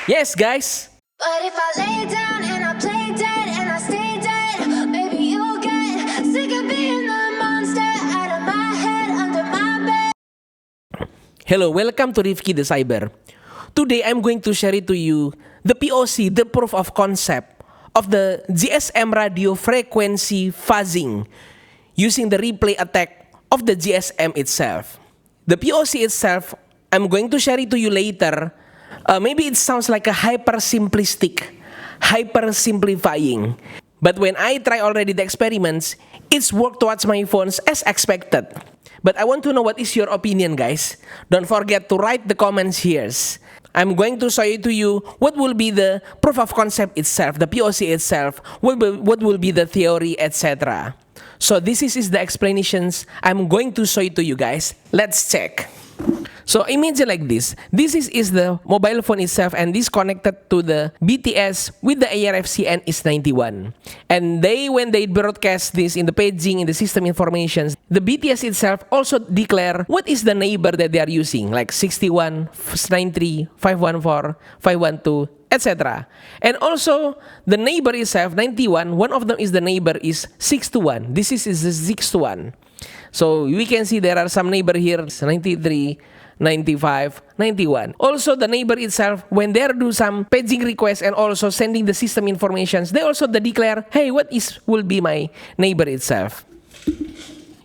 Yes, guys. But if I lay down and I play dead and I stay dead, maybe you'll get sick of being the monster out of my head, under my bed. Hello, welcome to Rifki the Cyber. Today I'm going to share it to you the POC, the proof of concept of the GSM radio frequency fuzzing using the replay attack of the GSM itself. The POC itself, I'm going to share it to you later. Maybe it sounds like a hyper simplifying. But when I try already the experiments, it's worked towards my phones as expected. But I want to know what is your opinion, guys. Don't forget to write the comments here. I'm going to show it to you what will be the proof of concept itself, the POC itself, what will be the theory, etc. So this is the explanations I'm going to show it to you guys. Let's check. So imagine like this. This is the mobile phone itself, and this connected to the BTS with the ARFCN is 91. And when they broadcast this in the paging, in the system informations, the BTS itself also declare what is the neighbor that they are using, like 61, 93, 514, 512, etc. And also the neighbor itself, 91, one of them is the neighbor is 621. This is the 621. So we can see there are some neighbor here, 93, 95, 91. Also, the neighbor itself, when they do some paging requests and also sending the system informations, they also declare, hey, what will be my neighbor itself?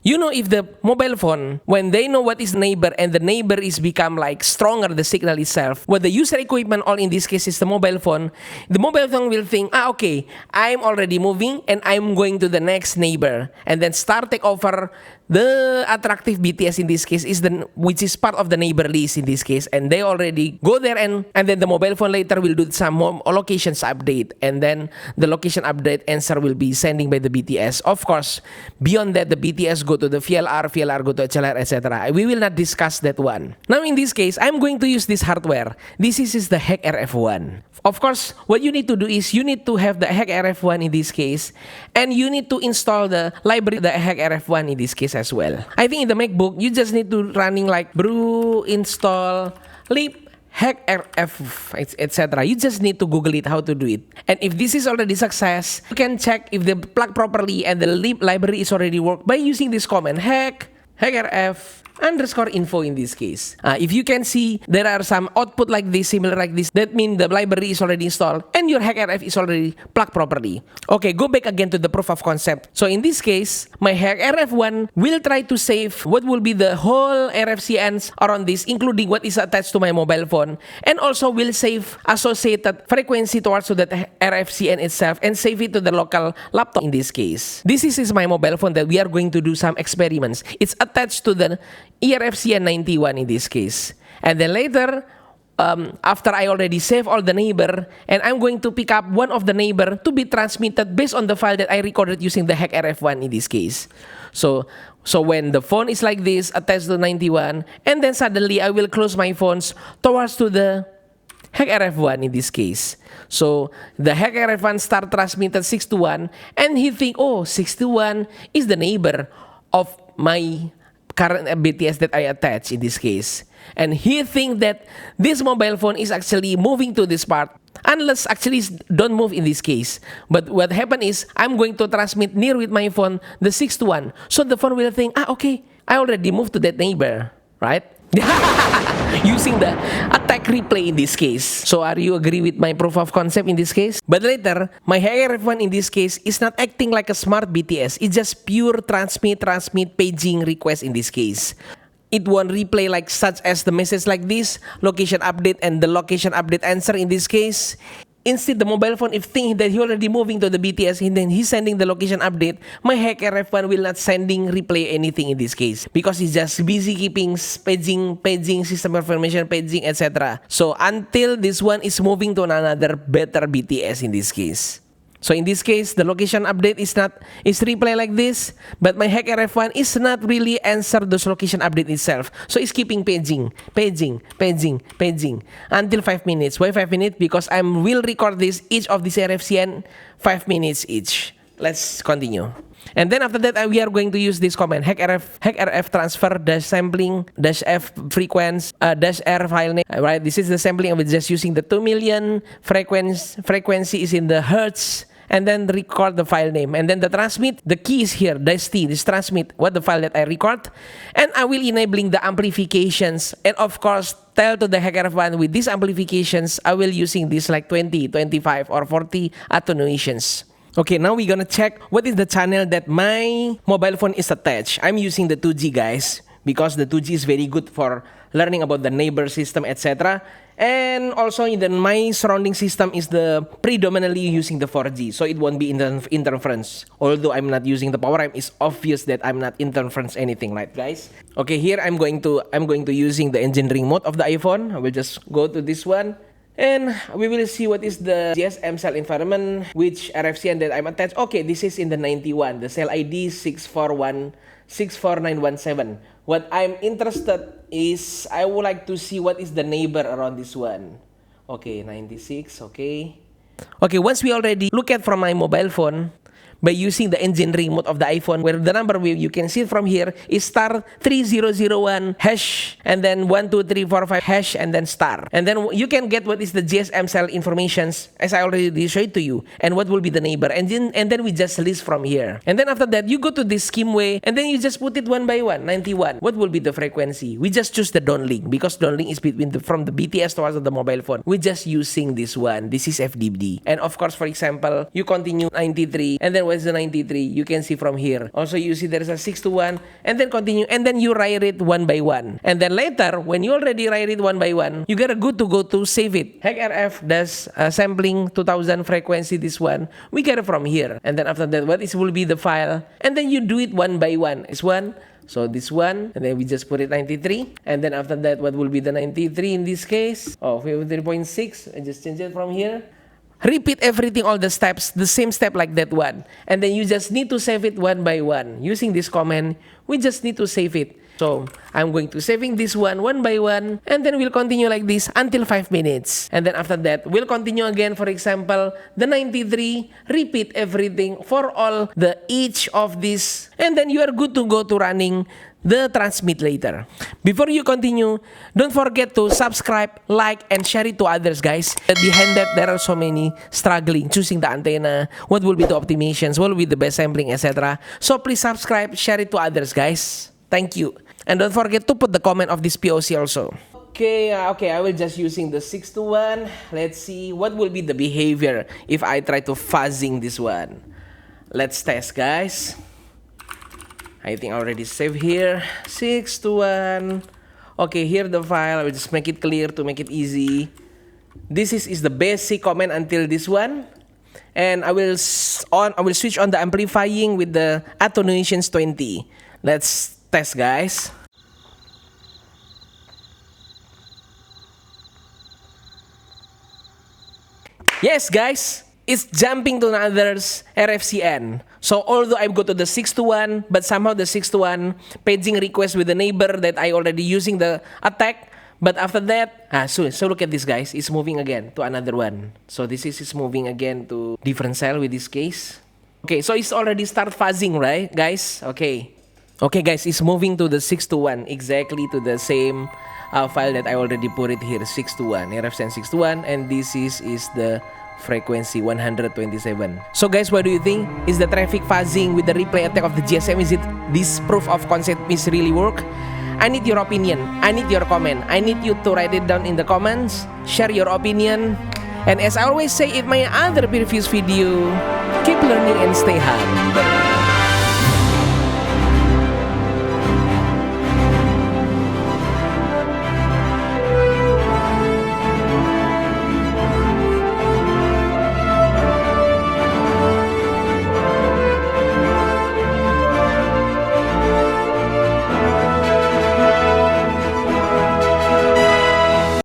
You know, if the mobile phone, when they know what is neighbor and the neighbor is become like stronger, the signal itself, what the user equipment, all in this case is the mobile phone will think, okay, I'm already moving and I'm going to the next neighbor, and then start take over the attractive BTS in this case which is part of the neighbor list in this case, and they already go there and then the mobile phone later will do some more locations update, and then the location update answer will be sending by the BTS. Of course, beyond that, the BTS go to the VLR go to HLR, etc. We will not discuss that one. Now in this case, I'm going to use this hardware. This is the Hack RF1. Of course, what you need to do is you need to have the Hack RF1 in this case, and you need to install the library, the Hack RF1 in this case as well. I think in the MacBook, you just need to running like brew install lib hack rf, etc. You just need to Google it how to do it. And if this is already success, you can check if they plug properly and the lib library is already worked by using this command hack rf _info in this case. If you can see, there are some output like this, similar like this. That means the library is already installed and your HackRF is already plugged properly. Okay, go back again to the proof of concept. So in this case, my HackRF1 will try to save what will be the whole RFCNs around this, including what is attached to my mobile phone, and also will save associated frequency towards to that RFCN itself and save it to the local laptop in this case. This is my mobile phone that we are going to do some experiments. It's attached to the ERFCN 91 in this case. And then later, after I already save all the neighbor, and I'm going to pick up one of the neighbor to be transmitted based on the file that I recorded using the Hack RF1 in this case. So when the phone is like this, attached to 91, and then suddenly I will close my phones towards to the Hack RF1 in this case. So the Hack RF1 start transmitted 621, and he think, oh, 621 is the neighbor of my current BTS that I attach in this case. And he think that this mobile phone is actually moving to this part, unless actually don't move in this case. But what happened is, I'm going to transmit near with my phone the 621. So the phone will think, okay, I already moved to that neighbor, right? Using the attack replay in this case. So are you agree with my proof of concept in this case? But later, my HackRF1 in this case is not acting like a smart BTS. It's just pure transmit paging request in this case. It won't replay like such as the message like this, location update and the location update answer in this case. Instead, the mobile phone, if thinking that he already moving to the BTS and then he's sending the location update, my HackRF1 will not sending replay anything in this case because he's just busy keeping paging, system information, paging, etc. So until this one is moving to another better BTS in this case. So in this case, the location update is replay like this, but my HackRF1 is not really answer those location update itself. So it's keeping paging until 5 minutes. Why 5 minutes? Because I will record this each of this RFCN 5 minutes each. Let's continue. And then after that, we are going to use this command hackrf transfer dash sampling dash f frequency dash r file name. Right, this is the sampling. I'm just using the 2 million frequency is in the hertz. And then record the file name. And then the transmit, the key is here, dash T, this transmit, what the file that I record. And I will enabling the amplifications. And of course, tell to the HackRF1 with these amplifications, I will using this like 20, 25, or 40 attenuations. Okay, now we're gonna check what is the channel that my mobile phone is attached. I'm using the 2G, guys, because the 2G is very good for learning about the neighbor system, etc. And also my surrounding system is the predominantly using the 4G, so it won't be interference. Although I'm not using the power amp, it's obvious that I'm not interference anything, right, guys? Okay, here I'm going to using the engineering mode of the iPhone. I will just go to this one. And we will see what is the GSM cell environment, which RFCN that I'm attached. Okay, this is in the 91, the cell ID 64917. What I'm interested is, I would like to see what is the neighbor around this one. Okay, 96, okay. Okay, once we already look at from my mobile phone, by using the engineering mode of the iPhone, where the number you can see from here is star 3001 hash, and then 12345 hash, and then star. And then you can get what is the GSM cell informations, as I already showed to you, and what will be the neighbor. And then we just list from here. And then after that, you go to this schemeway, and then you just put it one by one, 91. What will be the frequency? We just choose the downlink, because downlink is between from the BTS towards the mobile phone. We're just using this one. This is FDD. And of course, for example, you continue 93, and then where's the 93? You can see from here. Also, you see there is a 621, and then continue, and then you write it one by one. And then later, when you already write it one by one, you gotta go to save it. HackRF does sampling 2000 frequency, this one. We get it from here. And then after that, what is will be the file? And then you do it one by one. This one. So this one, and then we just put it 93. And then after that, what will be the 93 in this case? Oh, 53.6. I just change it from here. Repeat everything, all the steps, the same step like that one. And then you just need to save it one by one. Using this command, we just need to save it. So I'm going to saving this one by one, and then we'll continue like this until 5 minutes. And then after that, we'll continue again. For example, the 93, repeat everything for all the each of these. And then you are good to go to running the transmit later. Before you continue, don't forget to subscribe, like, and share it to others, guys. Behind that, there are so many struggling, choosing the antenna, what will be the optimizations, what will be the best sampling, etc. So please subscribe, share it to others, guys. Thank you. And don't forget to put the comment of this POC also. Okay, I will just using the 621. Let's see what will be the behavior if I try to fuzzing this one. Let's test, guys. I think I already saved here. 621. Okay, here the file. I will just make it clear to make it easy. This is the basic comment until this one. And I will switch on the amplifying with the attenuations 20. Let's test, guys. Yes, guys, it's jumping to another RFCN. So although I go to the 621, but somehow the 621 paging request with the neighbor that I already using the attack. But after that, so look at this, guys. It's moving again to another one. So this is moving again to different cell with this case. Okay, so it's already start fuzzing, right, guys? Okay, guys, it's moving to the 621, exactly to the same file that I already put it here, 621, RFCN 621, and this is the frequency 127. So guys, what do you think? Is the traffic fuzzing with the replay attack of the GSM, is it this proof of concept is really work? I need your opinion. I need your comment. I need you to write it down in the comments. Share your opinion. And as I always say in my other previous video, keep learning and stay humble.